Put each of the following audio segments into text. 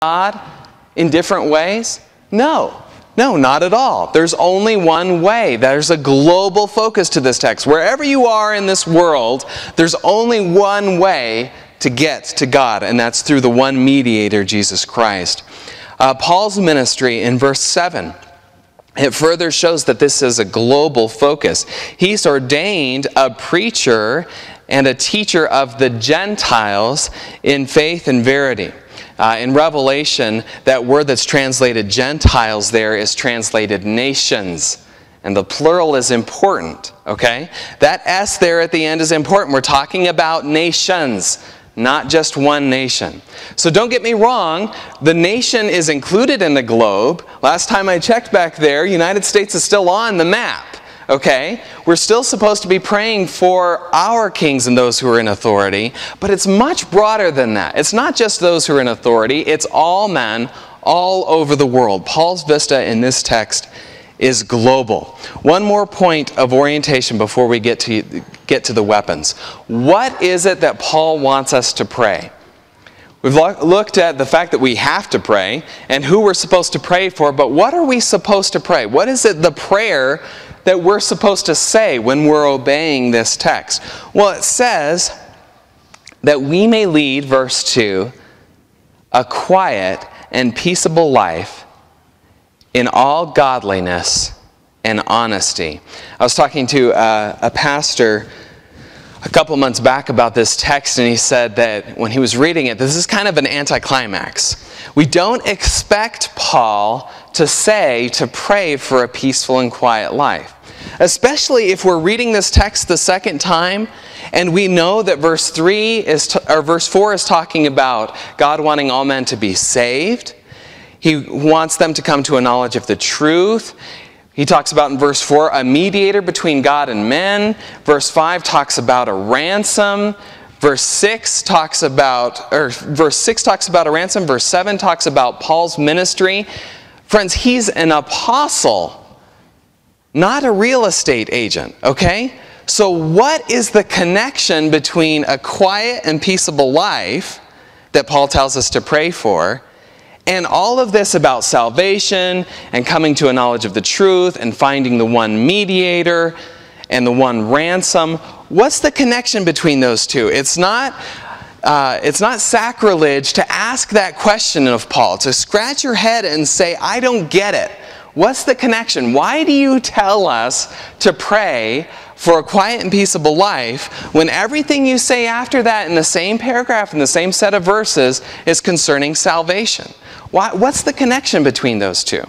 God in different ways? No. No, not at all. There's only one way. There's a global focus to this text. Wherever you are in this world, there's only one way to get to God, and that's through the one mediator, Jesus Christ. Paul's ministry in verse 7, it further shows that this is a global focus. He's ordained a preacher and a teacher of the Gentiles in faith and verity. In Revelation, that word that's translated Gentiles there is translated nations. And the plural is important, okay? That S there at the end is important. We're talking about nations, not just one nation. So don't get me wrong, the nation is included in the globe. Last time I checked back there, United States is still on the map. Okay, we're still supposed to be praying for our kings and those who are in authority, but it's much broader than that. It's not just those who are in authority, it's all men all over the world. Paul's vista in this text is global. One more point of orientation before we get to the weapons. What is it that Paul wants us to pray? We've looked at the fact that we have to pray and who we're supposed to pray for, but what are we supposed to pray? What is it, the prayer that we're supposed to say when we're obeying this text? Well, it says that we may lead, verse 2, a quiet and peaceable life in all godliness and honesty. I was talking to a pastor a couple months back about this text, and he said that when he was reading it, this is kind of an anticlimax. We don't expect Paul to pray for a peaceful and quiet life. Especially if we're reading this text the second time, and we know that verse 4 is talking about God wanting all men to be saved. He wants them to come to a knowledge of the truth. He talks about in verse 4 a mediator between God and men. Verse 5 talks about a ransom. Verse 6 talks about a ransom. Verse 7 talks about Paul's ministry. Friends, he's an apostle, not a real estate agent, okay? So what is the connection between a quiet and peaceable life that Paul tells us to pray for and all of this about salvation and coming to a knowledge of the truth and finding the one mediator and the one ransom? What's the connection between those two? It's not sacrilege to ask that question of Paul, to scratch your head and say, I don't get it. What's the connection? Why do you tell us to pray for a quiet and peaceable life when everything you say after that in the same paragraph, in the same set of verses, is concerning salvation? What's the connection between those two?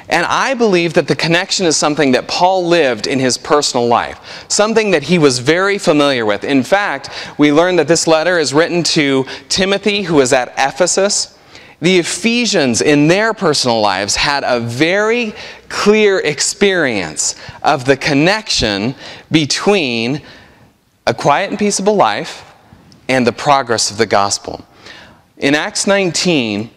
And I believe that the connection is something that Paul lived in his personal life, something that he was very familiar with. In fact, we learn that this letter is written to Timothy, who is at Ephesus. The Ephesians, in their personal lives, had a very clear experience of the connection between a quiet and peaceable life and the progress of the gospel. In Acts 19,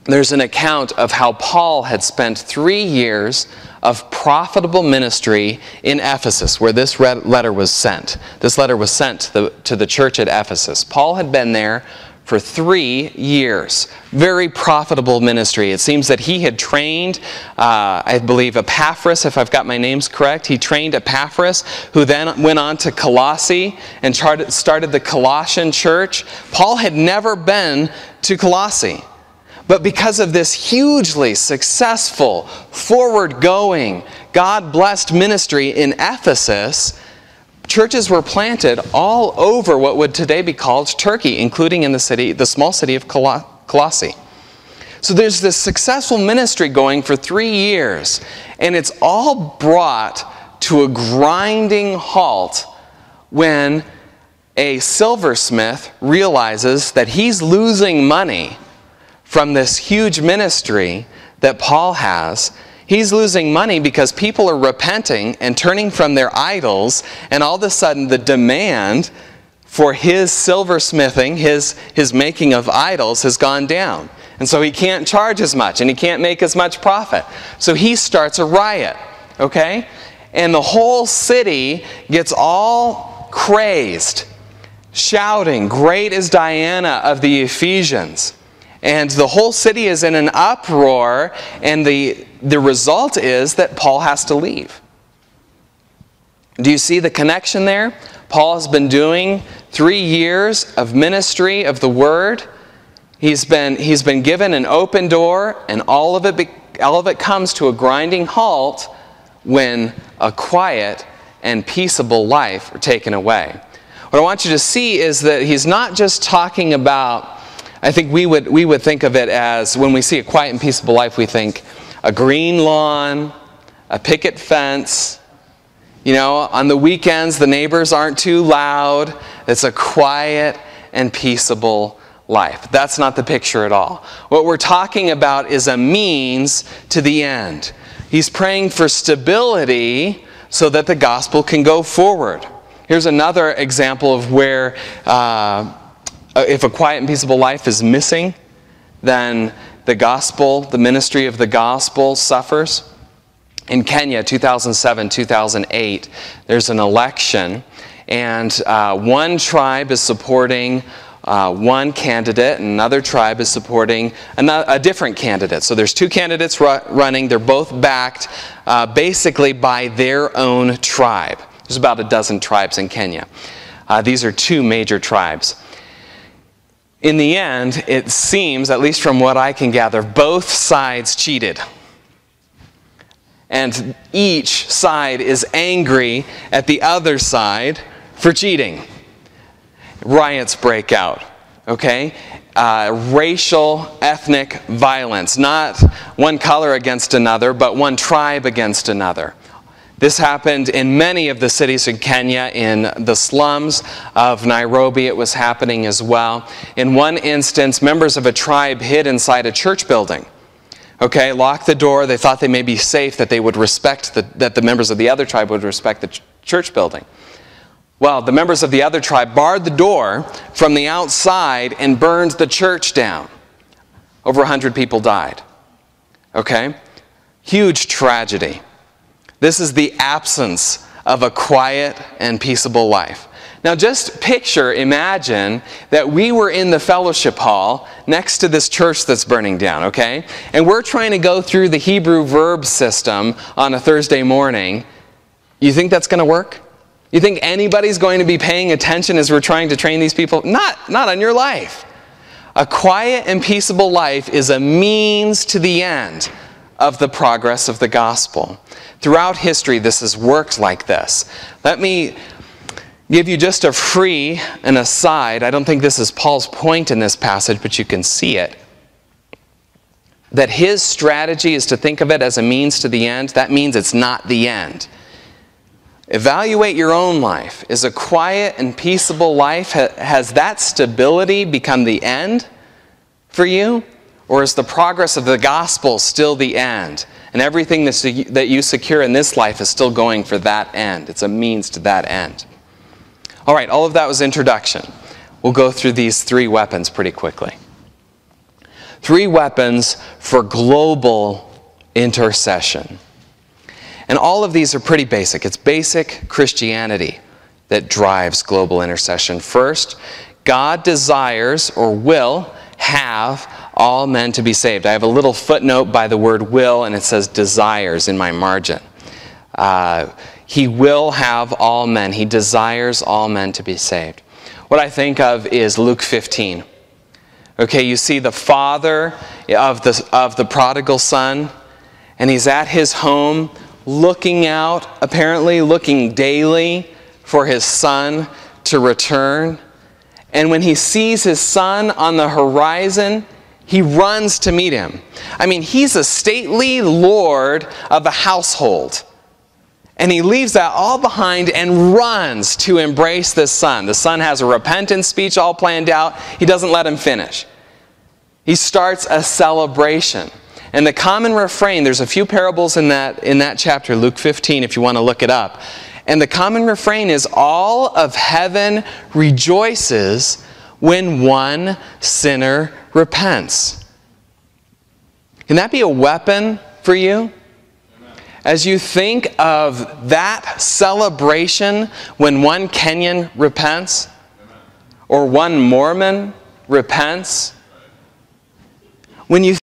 there's an account of how Paul had spent 3 years of profitable ministry in Ephesus, where this letter was sent. This letter was sent to the church at Ephesus. Paul had been there for 3 years. Very profitable ministry. It seems that he had trained, I believe, Epaphras, if I've got my names correct. He trained Epaphras, who then went on to Colossae and started the Colossian church. Paul had never been to Colossae. But because of this hugely successful, forward-going, God-blessed ministry in Ephesus, churches were planted all over what would today be called Turkey, including in the small city of Colossae. So there's this successful ministry going for 3 years, and it's all brought to a grinding halt when a silversmith realizes that he's losing money from this huge ministry that Paul has. He's losing money because people are repenting and turning from their idols, and all of a sudden the demand for his silversmithing, his making of idols, has gone down. And so he can't charge as much, and he can't make as much profit. So he starts a riot, okay? And the whole city gets all crazed, shouting, "Great is Diana of the Ephesians." And the whole city is in an uproar, and the result is that Paul has to leave. Do you see the connection there? Paul has been doing 3 years of ministry of the word. He's been given an open door, and all of it comes to a grinding halt when a quiet and peaceable life are taken away. What I want you to see is that he's not just talking about, I think we would think of it as, when we see a quiet and peaceable life, we think a green lawn, a picket fence. You know, on the weekends, the neighbors aren't too loud. It's a quiet and peaceable life. That's not the picture at all. What we're talking about is a means to the end. He's praying for stability so that the gospel can go forward. Here's another example of where if a quiet and peaceable life is missing, then the gospel, the ministry of the gospel suffers. In Kenya, 2007, 2008, there's an election, and one tribe is supporting one candidate, and another tribe is supporting a different candidate. So there's 2 candidates running. They're both backed basically by their own tribe. There's about a dozen tribes in Kenya. These are 2 major tribes. In the end, it seems, at least from what I can gather, both sides cheated. And each side is angry at the other side for cheating. Riots break out, okay? Racial, ethnic violence. Not one color against another, but one tribe against another. This happened in many of the cities in Kenya. In the slums of Nairobi, it was happening as well. In one instance, members of a tribe hid inside a church building. Okay, locked the door. They thought they may be safe, that they would respect, that the members of the other tribe would respect the church building. Well, the members of the other tribe barred the door from the outside and burned the church down. Over 100 people died. Okay? Huge tragedy. This is the absence of a quiet and peaceable life. Now just imagine that we were in the fellowship hall next to this church that's burning down, okay? And we're trying to go through the Hebrew verb system on a Thursday morning. You think that's going to work? You think anybody's going to be paying attention as we're trying to train these people? Not on your life. A quiet and peaceable life is a means to the end of the progress of the gospel. Throughout history, this has worked like this. Let me give you just an aside. I don't think this is Paul's point in this passage, but you can see it. That his strategy is to think of it as a means to the end. That means it's not the end. Evaluate your own life. Is a quiet and peaceable life, has that stability become the end for you? Or is the progress of the gospel still the end? And everything that you secure in this life is still going for that end. It's a means to that end. All right, all of that was introduction. We'll go through these 3 weapons pretty quickly. 3 weapons for global intercession. And all of these are pretty basic. It's basic Christianity that drives global intercession. First, God desires or will have all men to be saved. I have a little footnote by the word will, and it says desires in my margin. He will have all men. He desires all men to be saved. What I think of is Luke 15. Okay, you see the father of the prodigal son, and he's at his home looking out, apparently looking daily for his son to return. And when he sees his son on the horizon, he runs to meet him. I mean, he's a stately lord of a household. And he leaves that all behind and runs to embrace this son. The son has a repentance speech all planned out. He doesn't let him finish. He starts a celebration. And the common refrain, there's a few parables in that chapter, Luke 15, if you want to look it up. And the common refrain is, all of heaven rejoices when one sinner repents. Can that be a weapon for you? As you think of that celebration when one Kenyan repents, or one Mormon repents, when you